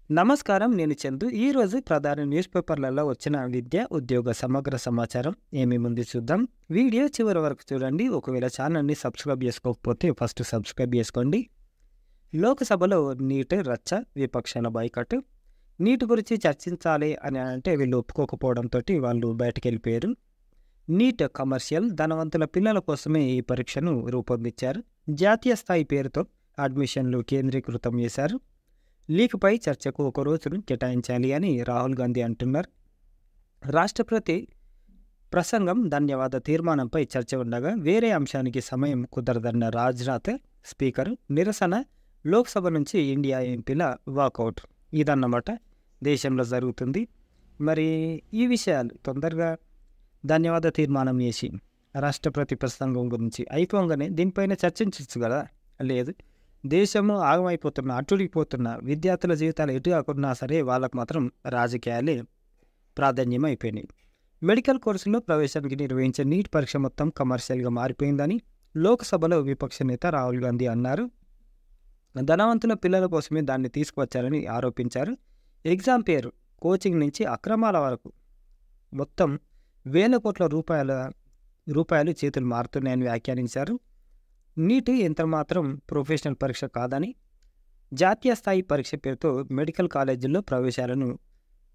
నమస్కారం. నేను చందు. ఈరోజు ప్రధాన న్యూస్ పేపర్లలో వచ్చిన విద్య, ఉద్యోగ సమగ్ర సమాచారం ఏమేముంది చూద్దాం. వీడియో చివరి వరకు చూడండి. ఒకవేళ ఛానల్ని సబ్స్క్రైబ్ చేసుకోకపోతే ఫస్ట్ సబ్స్క్రైబ్ చేసుకోండి. లోక్సభలో నీట్ రచ్చ, విపక్షాల బాయ్కాట్. నీట్ గురించి చర్చించాలి అని అంటే వీళ్ళు ఒప్పుకోకపోవడంతో వాళ్ళు బయటకు వెళ్ళిపోయారు. నీట్ కమర్షియల్, ధనవంతుల పిల్లల కోసమే ఈ పరీక్షను రూపొందించారు. జాతీయ స్థాయి పేరుతో అడ్మిషన్లు కేంద్రీకృతం చేశారు. లీక్పై చర్చకు ఒక రోజును కేటాయించాలి అని రాహుల్ గాంధీ అంటున్నారు. రాష్ట్రపతి ప్రసంగం, ధన్యవాద తీర్మానంపై చర్చ ఉండగా వేరే అంశానికి సమయం కుదరదన్న రాజ్నాథ్. స్పీకర్ నిరసన, లోక్సభ నుంచి ఇండియా ఎంపీల వాకౌట్. ఇదన్నమాట దేశంలో జరుగుతుంది. మరి ఈ విషయాలు తొందరగా ధన్యవాద తీర్మానం చేసి రాష్ట్రపతి ప్రసంగం గురించి అయిపోగానే దీనిపైన చర్చించవచ్చు కదా. లేదు, దేశము ఆగమైపోతున్న, అట్టుడిపోతున్న విద్యార్థుల జీవితాలు ఎటు కాకున్నా సరే వాళ్ళకు మాత్రం రాజకీయాలే ప్రాధాన్యం అయిపోయినాయి. మెడికల్ కోర్సులో ప్రవేశానికి నిర్వహించే నీట్ పరీక్ష మొత్తం కమర్షియల్గా మారిపోయిందని లోక్సభలో విపక్ష నేత రాహుల్ గాంధీ అన్నారు. ధనవంతుల పిల్లల కోసమే దాన్ని తీసుకువచ్చారని ఆరోపించారు. ఎగ్జామ్ పేరు, కోచింగ్ నుంచి అక్రమాల వరకు మొత్తం వేల కోట్ల రూపాయలు చేతులు మారుతున్నాయని వ్యాఖ్యానించారు. నీట్ ఎంతమాత్రం ప్రొఫెషనల్ పరీక్ష కాదని, జాతీయ స్థాయి పరీక్ష పేరుతో మెడికల్ కాలేజీల్లో ప్రవేశాలను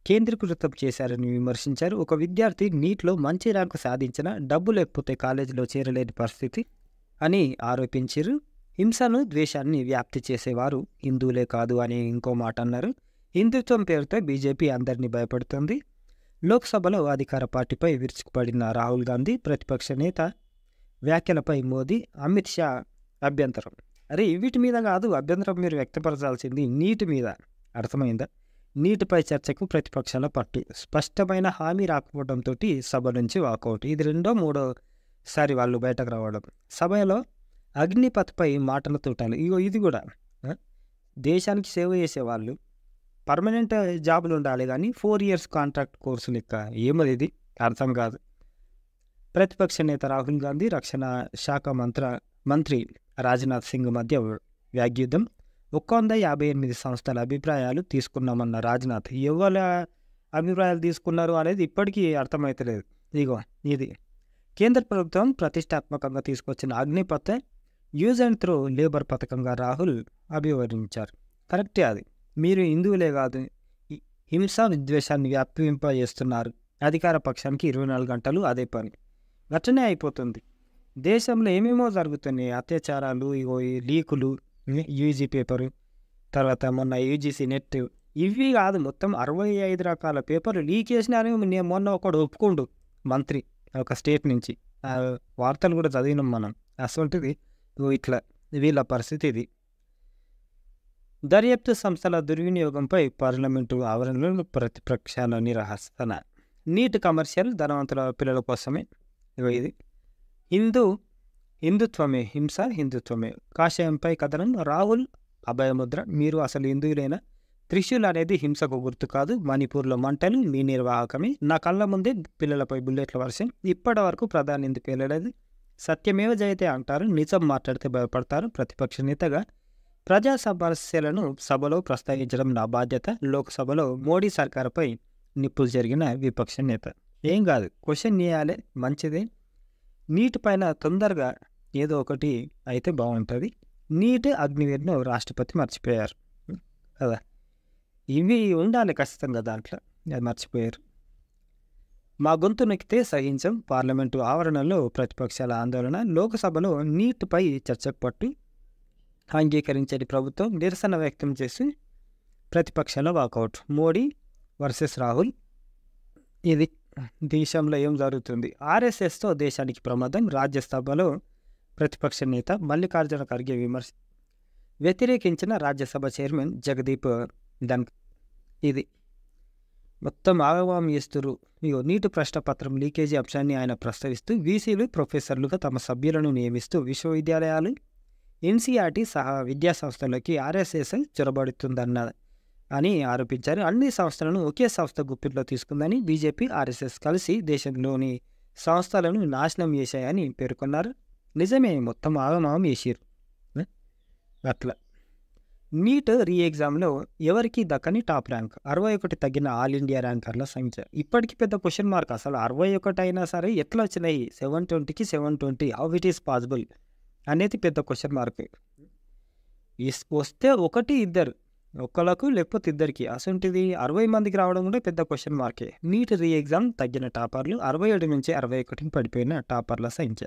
కేంద్రీకృతం చేశారని విమర్శించారు. ఒక విద్యార్థి నీట్లో మంచి ర్యాంకు సాధించినా డబ్బు లేకపోతే కాలేజీలో చేరలేని పరిస్థితి అని ఆరోపించారు. హింసను, ద్వేషాన్ని వ్యాప్తి చేసేవారు హిందువులే కాదు అని ఇంకో మాట అన్నారు. హిందుత్వం పేరుతో బీజేపీ అందరినీ భయపడుతుంది. లోక్సభలో అధికార పార్టీపై విరుచుకుపడిన రాహుల్ గాంధీ, ప్రతిపక్ష నేత వ్యాఖ్యలపై మోదీ, అమిత్ షా అభ్యంతరం. అరే, వీటి మీద కాదు అభ్యంతరం మీరు వ్యక్తపరచాల్సింది, నీటి మీద. అర్థమైందా? నీటిపై చర్చకు ప్రతిపక్షాల పట్టు. స్పష్టమైన హామీ రాకపోవడంతో సభ నుంచి వాకౌట్. ఇది మూడోసారి వాళ్ళు బయటకు రావడం. సభలో అగ్నిపథ్పై మాటల తూటాలు. ఇది కూడా దేశానికి సేవ చేసేవాళ్ళు పర్మనెంట్ జాబులు ఉండాలి కానీ 4 years కాంట్రాక్ట్ కోర్సు లెక్క ఏమది, ఇది అర్థం కాదు. ప్రతిపక్ష నేత రాహుల్ గాంధీ, రక్షణ శాఖ మంత్రి రాజ్నాథ్ సింగ్ మధ్య వాగ్యుద్ధం. 158 సంస్థల అభిప్రాయాలు తీసుకున్నామన్న రాజ్నాథ్. ఎవరి అభిప్రాయాలు తీసుకున్నారు అనేది ఇప్పటికీ అర్థమవుతలేదు. ఇది కేంద్ర ప్రభుత్వం ప్రతిష్టాత్మకంగా తీసుకొచ్చిన Agnipath use and throw labour పథకంగా రాహుల్ అభివర్ణించారు. కరెక్టే అది. మీరు హిందువులే కాదు, హింసా విద్వేషాన్ని వ్యాపింపజేస్తున్నారు. అధికార పక్షానికి 24 గంటలు అదే పని. గట్టనే అయిపోతుంది. దేశంలో ఏమేమో జరుగుతున్నాయి, అత్యాచారాలు, ఈ లీకులు, యూజీ పేపరు, తర్వాత మొన్న యూజీసీ నెట్, ఇవి కాదు మొత్తం 65 రకాల పేపర్లు లీక్ చేసినారని నేను మొన్న ఒకడు ఒప్పుకోండు, మంత్రి ఒక స్టేట్ నుంచి. వార్తలు కూడా చదివినాం మనం. అసలుంటిది ఇట్లా వీళ్ళ పరిస్థితి ఇది. దర్యాప్తు సంస్థల దుర్వినియోగంపై పార్లమెంటు ఆవరణలో ప్రతిపక్షాల నిరసన. నీట్ కమర్షియల్, ధనవంతుల పిల్లల కోసమే. ఇది హిందుత్వమే హింస, హిందుత్వమే కాషాయంపై కథనం. రాహుల్ అభయముద్ర. మీరు అసలు హిందువులైనా? త్రిశూల్ అనేది హింసకు గుర్తు కాదు. మణిపూర్లో మంటలు మీ నిర్వాహకమే. నా కళ్ళ ముందే పిల్లలపై బుల్లెట్ల వర్షం. ఇప్పటి వరకు ప్రధాని ఎందుకు వెళ్ళలేదు? సత్యమేవ జయతే అంటారు, నిజం మాట్లాడితే భయపడతారు. ప్రతిపక్ష నేతగా ప్రజా సమస్యలను సభలో ప్రస్తావించడం నా బాధ్యత. లోక్సభలో మోడీ సర్కారుపై నిప్పులు జరిగిన విపక్ష నేత. ఏం కాదు, క్వశ్చన్ చేయాలి, మంచిదే. నీట్ పైన తొందరగా ఏదో ఒకటి అయితే బాగుంటుంది. నీట్, అగ్నివీర్ను రాష్ట్రపతి మర్చిపోయారు కదా, ఇవి ఉండాలి ఖచ్చితంగా దాంట్లో. అది మర్చిపోయారు. మా గొంతు నొక్కితే సహించం. పార్లమెంటు ఆవరణలో ప్రతిపక్షాల ఆందోళన. లోక్సభలో నీట్పై చర్చకు పట్టు అంగీకరించని ప్రభుత్వం. నిరసన వ్యక్తం చేసి ప్రతిపక్షాల వాకౌట్. మోడీ వర్సెస్ రాహుల్. ఇది దేశంలో ఏం జరుగుతుంది? ఆర్ఎస్ఎస్తో దేశానికి ప్రమాదం. రాజ్యసభలో ప్రతిపక్ష నేత మల్లికార్జున ఖర్గే విమర్శ. వ్యతిరేకించిన రాజ్యసభ చైర్మన్ జగదీప్ ధన్కర్. ఇది మొత్తం ఆగమం చేస్తున్నారు. నీటి ప్రశ్నపత్రం లీకేజీ అంశాన్ని ఆయన ప్రస్తావిస్తూ వీసీలు, ప్రొఫెసర్లుగా తమ సభ్యులను నియమిస్తూ విశ్వవిద్యాలయాలు, ఎన్సీఆర్టీ సహా విద్యా సంస్థలకి ఆర్ఎస్ఎస్ చొరబడుతుందన్న అని ఆరోపించారు. అన్ని సంస్థలను ఒకే సంస్థ గుప్పిట్లో తీసుకుందని బీజేపీ, ఆర్ఎస్ఎస్ కలిసి దేశంలోని సంస్థలను నాశనం చేశాయని పేర్కొన్నారు. నిజమే, మొత్తం ఆగమాగం చేసిరు అట్లా. నీట్ రీ ఎగ్జామ్లో ఎవరికి దక్కని టాప్ ర్యాంక్ 61 తగ్గిన ఆల్ ఇండియా ర్యాంకర్ల సంఖ్య. ఇప్పటికీ పెద్ద క్వశ్చన్ మార్క్. అసలు 61 అయినా సరే ఎట్లా వచ్చినాయి 720కి 720, హౌ ఇట్ ఈస్ పాసిబుల్ అనేది పెద్ద క్వశ్చన్ మార్క్. వస్తే ఒకటి ఇద్దరు, ఒక్కలకు లేకపోతే ఇద్దరికి, అసంటిది 60 మందికి రావడం కూడా పెద్ద క్వశ్చన్ మార్కే. నీట్ రీ ఎగ్జామ్ తగ్గిన టాపర్లు 67 నుంచి 61కి పడిపోయిన టాపర్ల సంఖ్య.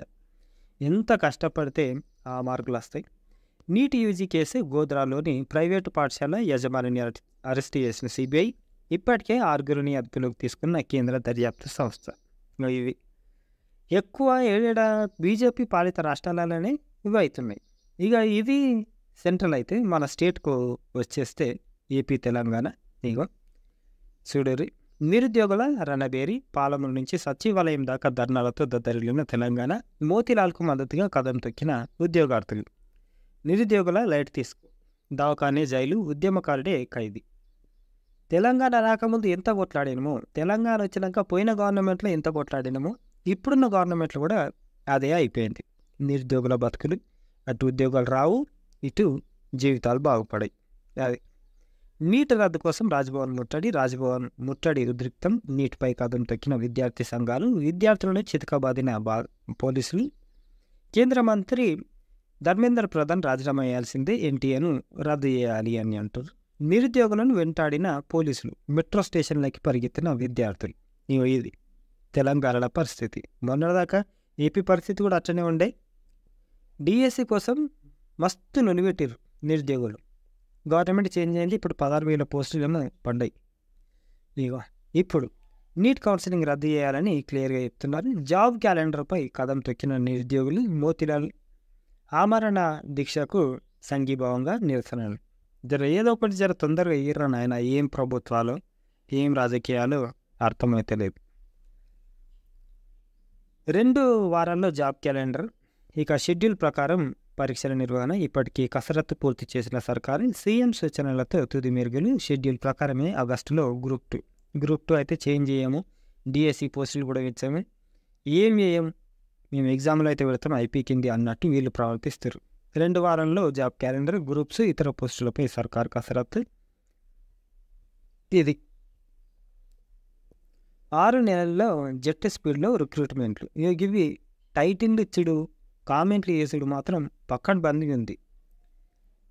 ఎంత కష్టపడితే ఆ మార్కులు వస్తాయి. నీట్ యూజీ కేసు గోధ్రాలోని ప్రైవేటు పాఠశాల యజమానిని అరెస్ట్ చేసిన సిబిఐ ఇప్పటికే 6గురిని అదుపులోకి తీసుకున్న కేంద్ర దర్యాప్తు సంస్థ. ఇవి ఎక్కువ ఏడా బీజేపీ పాలిత రాష్ట్రాలలోనే ఇవి అవుతున్నాయి. ఇక ఇది సెంట్రల్ అయితే మన స్టేట్కు వచ్చేస్తే ఏపీ తెలంగాణ. ఇగో చూడరి, నిరుద్యోగుల రణబేరి, పాలమూరు నుంచి సచివాలయం దాకా ధర్నాలతో దద్దరిల్లిన తెలంగాణ. మోతీలాల్కు మద్దతుగా కదం తొక్కిన ఉద్యోగార్థులు. నిరుద్యోగుల లైట్ తీసుకో, దవాఖానే జైలు, ఉద్యమకారుడే ఖైదీ. తెలంగాణ రాకముందు ఎంత కొట్లాడినమో, తెలంగాణ వచ్చినాక పోయిన గవర్నమెంట్లో ఎంత కొట్లాడినమో, ఇప్పుడున్న గవర్నమెంట్లో కూడా అదే అయిపోయింది. నిరుద్యోగుల బతుకులు, అటు ఉద్యోగాలు రావు, ఇటు జీవితాలు బాగుపడాయి. అది నీట్ రద్దు కోసం రాజ్భవన్ ముట్టడి ఉద్రిక్తం. నీటిపై కదం తొక్కిన విద్యార్థి సంఘాలు, విద్యార్థులను చితకబాదిన పోలీసులు. కేంద్ర మంత్రి ధర్మేంద్ర ప్రధాన్ రాజీనామా చేయాల్సిందే, ఎన్టీఏను రద్దు చేయాలి అని అంటారు. నిరుద్యోగులను వెంటాడిన పోలీసులు, మెట్రో స్టేషన్లకి పరిగెత్తిన విద్యార్థులు. ఇది తెలంగాణలో పరిస్థితి. మొన్నదాకా ఏపీ పరిస్థితి కూడా అట్లనే ఉండే. డిఎస్సి కోసం మస్తు నొలిపెట్టారు నిరుద్యోగులు. గవర్నమెంట్ చేంజ్ అయింది, ఇప్పుడు 16,000 పోస్టులు పడ్డాయి. ఇగో ఇప్పుడు నీట్ కౌన్సిలింగ్ రద్దు చేయాలని క్లియర్గా చెప్తున్నారు. జాబ్ క్యాలెండర్పై కదం తొక్కిన నిరుద్యోగులు. మోతీలాల్ ఆమరణ దీక్షకు సంఘీభావంగా నిరసనలు. ఏదో ఒకటి తొందరగా ఇయ్యరా నాయన. ఏం ప్రభుత్వాలు, ఏం రాజకీయాలు అర్థమైతలేదు. 2 వారాల్లో జాబ్ క్యాలెండర్. ఇక షెడ్యూల్ ప్రకారం పరీక్షల నిర్వహణ. ఇప్పటికీ కసరత్తు పూర్తి చేసిన సర్కారు సీఎం సూచనలతో తుది మెరుగులు. షెడ్యూల్ ప్రకారమే ఆగస్టులో గ్రూప్ 2 అయితే చేంజ్ చేయము. డిఎస్సి పోస్టులు కూడా ఇచ్చాము. ఏం చేయం, మేము ఎగ్జామ్లో అయితే పెడతాం, ఐపీ కింది అన్నట్టు వీళ్ళు ప్రవర్తిస్తారు. 2 వారంలో జాబ్ క్యాలెండర్, గ్రూప్స్, ఇతర పోస్టులపై సర్కారు కసరత్తు. ఇది 6 నెలల్లో జెట్ స్పీడ్లో రిక్రూట్మెంట్లు. ఇవి టైటిల్ ఇచ్చుడు, కామెంట్లు చేసుడు మాత్రం పక్కన బందీ ఉంది.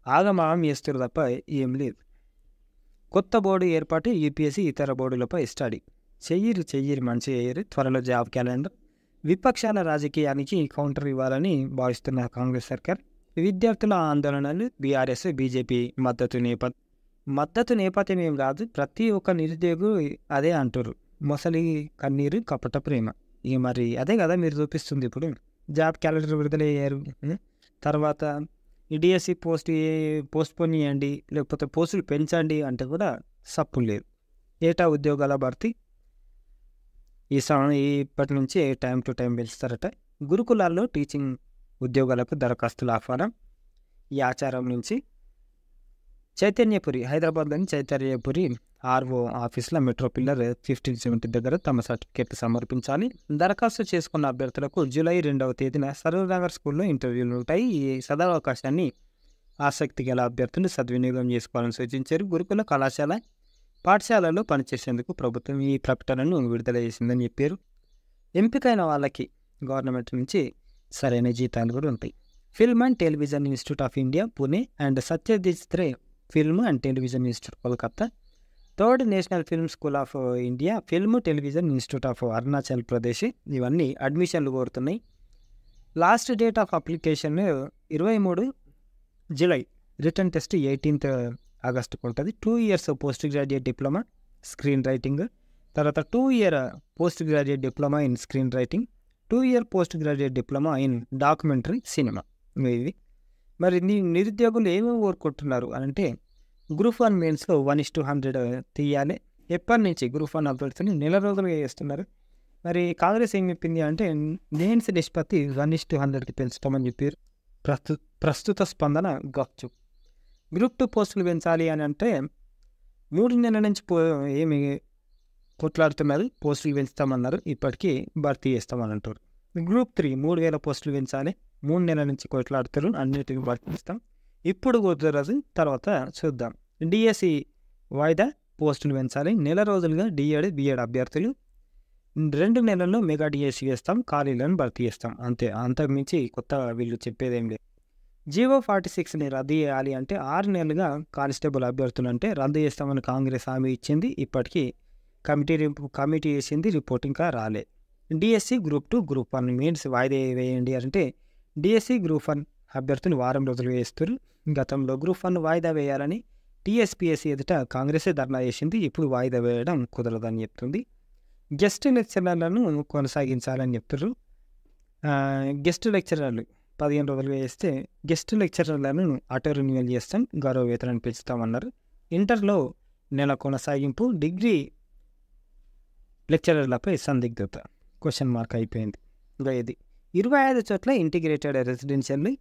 ఆగమాగం చేస్తారు తప్ప ఏం లేదు. కొత్త బోర్డు ఏర్పాటు, యూపీఎస్సీ ఇతర బోర్డులపై స్టడీ. చెయ్యిరు మంచిగా చేయరు. త్వరలో జాబ్ క్యాలెండర్. విపక్షాల రాజకీయానికి కౌంటర్ ఇవ్వాలని భావిస్తున్న కాంగ్రెస్ సర్కార్. విద్యార్థుల ఆందోళనలు, బీఆర్ఎస్ బీజేపీ మద్దతు నేపథ్యం ఏం కాదు. ప్రతి ఒక్క నిరుద్యోగు అదే అంటారు, మొసలి కన్నీరు కపట ప్రేమ. ఇక మరి అదే కదా మీరు చూపిస్తుంది. ఇప్పుడు జాబ్ క్యాలెండర్ విడుదల అయ్యారు, తర్వాత డిఎస్సి పోస్ట్పోన్ చేయండి, లేకపోతే పోస్టులు పెంచండి అంటే కూడా సప్పు లేదు. ఏటా ఉద్యోగాల భర్తీ ఇప్పటి నుంచి టైం టు టైం పెంచుతారట. గురుకులాల్లో టీచింగ్ ఉద్యోగాలకు దరఖాస్తుల ఆహ్వానం. ఈ ఆచారం నుంచి చైతన్యపురి, హైదరాబాద్లోని చైతన్యపురి ఆర్ఓ ఆఫీసుల మెట్రో పిల్లర్ 1570 దగ్గర తమ సర్టిఫికెట్లు సమర్పించాలి. దరఖాస్తు చేసుకున్న అభ్యర్థులకు జూలై 2వ తేదీన సరూర్నగర్ స్కూల్లో ఇంటర్వ్యూలు ఉంటాయి. ఈ సదవకాశాన్ని ఆసక్తి గల అభ్యర్థులు సద్వినియోగం చేసుకోవాలని సూచించారు. గురుకుల కళాశాల పాఠశాలలో పనిచేసేందుకు ప్రభుత్వం ఈ ప్రకటనను విడుదల చేసిందని చెప్పారు. ఎంపికైన వాళ్ళకి గవర్నమెంట్ నుంచి సరైన జీతాలు కూడా ఉంటాయి. Film and television institute of India Pune and Satyajit Ray film and television institute Kolkata. 3rd national film school of India, film television institute of Arunachal Pradesh. ఇవన్నీ అడ్మిషన్లు కోరుతున్నాయి. Last date of application 23 July. Written test 18th ఆగస్టుకు ఉంటుంది. 2 years post graduate diploma screen writing, తర్వాత 2 year post graduate diploma in screen writing, 2 year post graduate diploma in documentary cinema. ఇవి మరి నిరుద్యోగులు ఏమేమి కోరుకుంటున్నారు అని అంటే, గ్రూప్ 1 మెయిన్స్లో 1:100 తీయాలి. ఎప్పటి నుంచి గ్రూప్ 1 అభ్యర్థులు నెల రోజులుగా చేస్తున్నారు. మరి కాంగ్రెస్ ఏం చెప్పింది అంటే మెయిన్స్ నిష్పత్తి 1:100కి పెంచుతామని చెప్పారు. ప్రస్తుత స్పందన గప్చు. గ్రూప్ 2 పోస్టులు పెంచాలి అని అంటే 3 నెలల నుంచి ఏమి కొట్లాడుతున్నారు, పోస్టులు పెంచుతామన్నారు, ఇప్పటికీ భర్తీ చేస్తామని అంటారు. గ్రూప్ 3 3,000 పోస్టులు పెంచాలి, 3 నెలల నుంచి కొట్లాడుతారు, అన్నిటికీ భర్తీ ఇస్తాం. ఇప్పుడు కుదరదు, తర్వాత చూద్దాం. డిఎస్సి వాయిదా, పోస్టులు పెంచాలి. నెల రోజులుగా డిఎడ్ బిఎడ్ అభ్యర్థులు 2 నెలల్లో మెగా డిఎస్సి వేస్తాం, ఖాళీలను భర్తీ చేస్తాం, అంతే. అంతకుమించి కొత్త వీళ్ళు చెప్పేదేం లేదు. జీవో 46ని రద్దు చేయాలి అంటే 6 నెలలుగా కానిస్టేబుల్ అభ్యర్థులు అంటే రద్దు చేస్తామని కాంగ్రెస్ హామీ ఇచ్చింది. ఇప్పటికీ కమిటీ వేసింది, రిపోర్ట్ ఇంకా రాలే. డిఎస్సి గ్రూప్ 2 గ్రూప్ 1 మెయిన్స్ వాయిదా వేయండి అంటే డిఎస్సి గ్రూప్ 1 అభ్యర్థులు వారం రోజులు వేస్తారు. గతంలో గ్రూప్ 1 వాయిదా వేయాలని టీఎస్పీఎస్సీ ఎదుట కాంగ్రెసే ధర్నా చేసింది. ఇప్పుడు వాయిదా వేయడం కుదరదని చెప్తుంది. గెస్ట్ లెక్చరర్లను కొనసాగించాలని చెప్తారు. గెస్ట్ లెక్చరర్లు 15 రోజులుగా వేస్తే గెస్ట్ లెక్చరర్లను ఆటో రెన్యువల్ చేస్తాం, గౌరవ వేతనాన్ని పెంచుతామన్నారు. ఇంటర్లో నెల కొనసాగింపు, డిగ్రీ లెక్చరర్లపై సందిగ్ధత క్వశ్చన్ మార్క్ అయిపోయింది. ఇంకా ఇది 25 చోట్ల ఇంటిగ్రేటెడ్ రెసిడెన్షియల్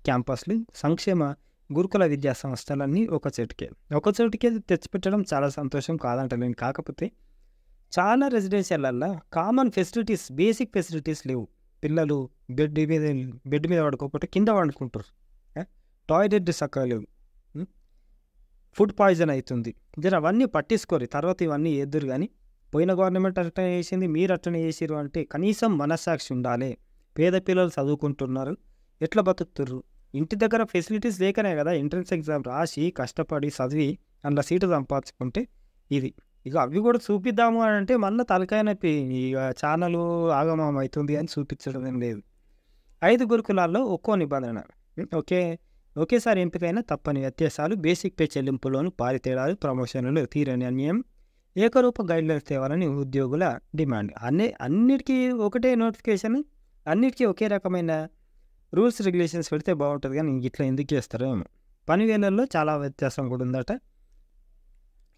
క్యాంపస్లు, సంక్షేమ గురుకుల విద్యా సంస్థలన్నీ ఒక చోటికే తెచ్చిపెట్టడం చాలా సంతోషం కాదంటలేను. కాకపోతే చాలా రెసిడెన్షియల్లల్లో కామన్ ఫెసిలిటీస్, బేసిక్ ఫెసిలిటీస్ లేవు. పిల్లలు బెడ్ మీద పడుకోకపోతే కింద వండుకుంటారు, టాయిలెట్ చక్కగా లేవు, ఫుడ్ పాయిజన్ అవుతుంది. అవన్నీ పట్టించుకోరు, తర్వాత ఇవన్నీ ఎదురు. కానీ పోయిన గవర్నమెంట్ అట్లా చేసింది, మీరు అట్లనే చేసిరు అంటే కనీసం మనస్సాక్షి ఉండాలి. పేద పిల్లలు చదువుకుంటున్నారు, ఎట్లా బతుకుతుర్రు? ఇంటి దగ్గర ఫెసిలిటీస్ లేకనే కదా ఎంట్రన్స్ ఎగ్జామ్ రాసి కష్టపడి చదివి అందులో సీటు సంపాదించుకుంటే ఇది. ఇక అవి కూడా చూపిద్దాము అని అంటే మళ్ళీ తలకాయ నొప్పి, ఇక ఛానల్ ఆగమం అవుతుంది అని చూపించడం ఏం లేదు. 5 గురుకులాల్లో ఒక్కో నిబంధన, ఒకేసారి ఎంపికైన తప్పని వ్యత్యాసాలు, బేసిక్ పే చెల్లింపులోను భారీ తేడాలు, ప్రమోషన్లు తీరని అన్యాయం, ఏకరూప గైడ్లైన్స్ తేవాలని ఉద్యోగుల డిమాండ్. అన్నిటికీ ఒకటే నోటిఫికేషన్, అన్నిటికీ ఒకే రకమైన రూల్స్ రెగ్యులేషన్స్ పెడితే బాగుంటుంది. కానీ ఇట్లా ఎందుకు చేస్తారో ఏమో. పని వేళల్లో చాలా వ్యత్యాసం కూడా ఉందట.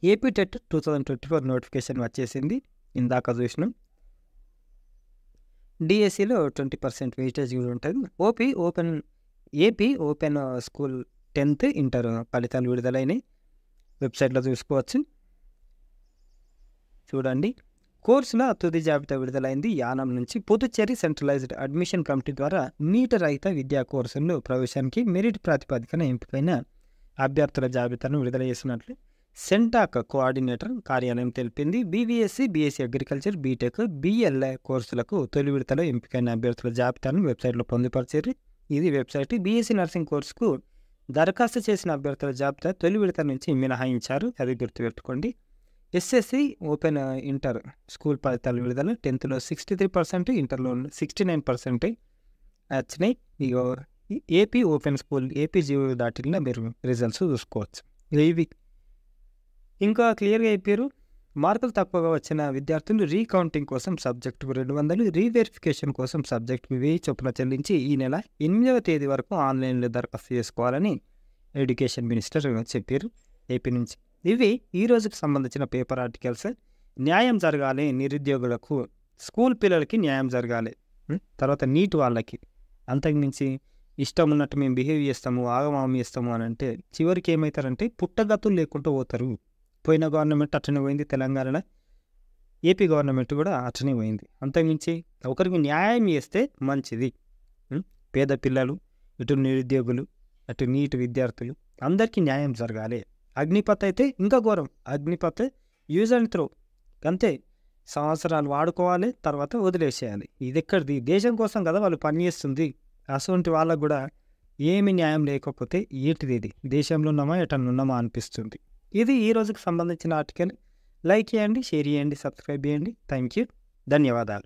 ఏపీ టెట్ 2024 నోటిఫికేషన్ వచ్చేసింది, ఇందాక చూసినాం. డిఎస్సిలో 20% వెయిటేజ్ కూడా ఉంటుంది. AP open school 10th inter ఫలితాలు విడుదలైనవి, వెబ్సైట్లో చూసుకోవచ్చు. చూడండి, కోర్సుల తుది జాబితా విడుదలైంది. యానం నుంచి పుదుచ్చేరి సెంట్రలైజ్డ్ అడ్మిషన్ కమిటీ ద్వారా నీట్ రహిత విద్యా కోర్సుల్లో ప్రవేశానికి మెరిట్ ప్రాతిపదికన ఎంపికైన అభ్యర్థుల జాబితాను విడుదల చేసినట్లు సెంటాక్ కోఆర్డినేటర్ కార్యాలయం తెలిపింది. BVSc, BSc agriculture, BTech, BLA కోర్సులకు తొలి విడతలో ఎంపికైన అభ్యర్థుల జాబితాను వెబ్సైట్లో పొందుపరిచారు. ఇది వెబ్సైట్. బీఎస్సీ నర్సింగ్ కోర్సుకు దరఖాస్తు చేసిన అభ్యర్థుల జాబితా తొలి విడత నుంచి మినహాయించారు, అది గుర్తుపెట్టుకోండి. ఎస్ఎస్సి ఓపెన్ ఇంటర్ స్కూల్ ఫలితాలు విడుదల. 10thలో 63%, ఇంటర్లో 69% వచ్చినాయి. ఇగో ఏపీ ఓపెన్ స్కూల్, ఏపీ జీవో దాటిలో మీరు రిజల్ట్స్ చూసుకోవచ్చు. ఇవి ఇంకా క్లియర్గా అయిపోయారు. మార్కులు తక్కువగా వచ్చిన విద్యార్థులు రీకౌంటింగ్ కోసం సబ్జెక్టుకు 200, రీవెరిఫికేషన్ కోసం సబ్జెక్టుకు 1000 చొప్పున చెల్లించి ఈ నెల 8వ తేదీ వరకు ఆన్లైన్లో దరఖాస్తు చేసుకోవాలని ఎడ్యుకేషన్ మినిస్టర్ చెప్పారు ఏపీ నుంచి. ఇవి ఈ రోజుకి సంబంధించిన పేపర్ ఆర్టికల్స్. న్యాయం జరగాలి నిరుద్యోగులకు, స్కూల్ పిల్లలకి న్యాయం జరగాలి, తర్వాత నీట్ వాళ్ళకి. అంతకుమించి ఇష్టం ఉన్నట్టు మేము బిహేవ్ చేస్తాము, ఆగమాగం చేస్తాము అని అంటే చివరికి ఏమవుతారంటే పుట్టగతులు లేకుండా పోతారు. పోయిన గవర్నమెంట్ అట్లనే పోయింది తెలంగాణలో, ఏపీ గవర్నమెంట్ కూడా అట్లనే పోయింది. అంతకుమించి ఒకరికి న్యాయం చేస్తే మంచిది. పేద పిల్లలు, ఇటు నిరుద్యోగులు, అటు నీట్ విద్యార్థులు అందరికీ న్యాయం జరగాలి. అగ్నిపత్ అయితే ఇంకా ఘోరం. అగ్నిపత్ యూజ్ అండ్ త్రో, అంతే. సంవత్సరాలు వాడుకోవాలి, తర్వాత వదిలేసేయాలి. ఇది ఎక్కడిది? దేశం కోసం కదా వాళ్ళు పనిచేస్తుంది. అటువంటి వాళ్ళకు కూడా ఏమి న్యాయం లేకపోతే ఏంటిది? ఇది దేశంలో ఉన్నామా ఎటన్నా ఉన్నామా అనిపిస్తుంది. ఇది ఈ రోజుకి సంబంధించిన ఆర్టికల్. లైక్ చేయండి, షేర్ చేయండి, సబ్స్క్రైబ్ చేయండి. థ్యాంక్ యూ, ధన్యవాదాలు.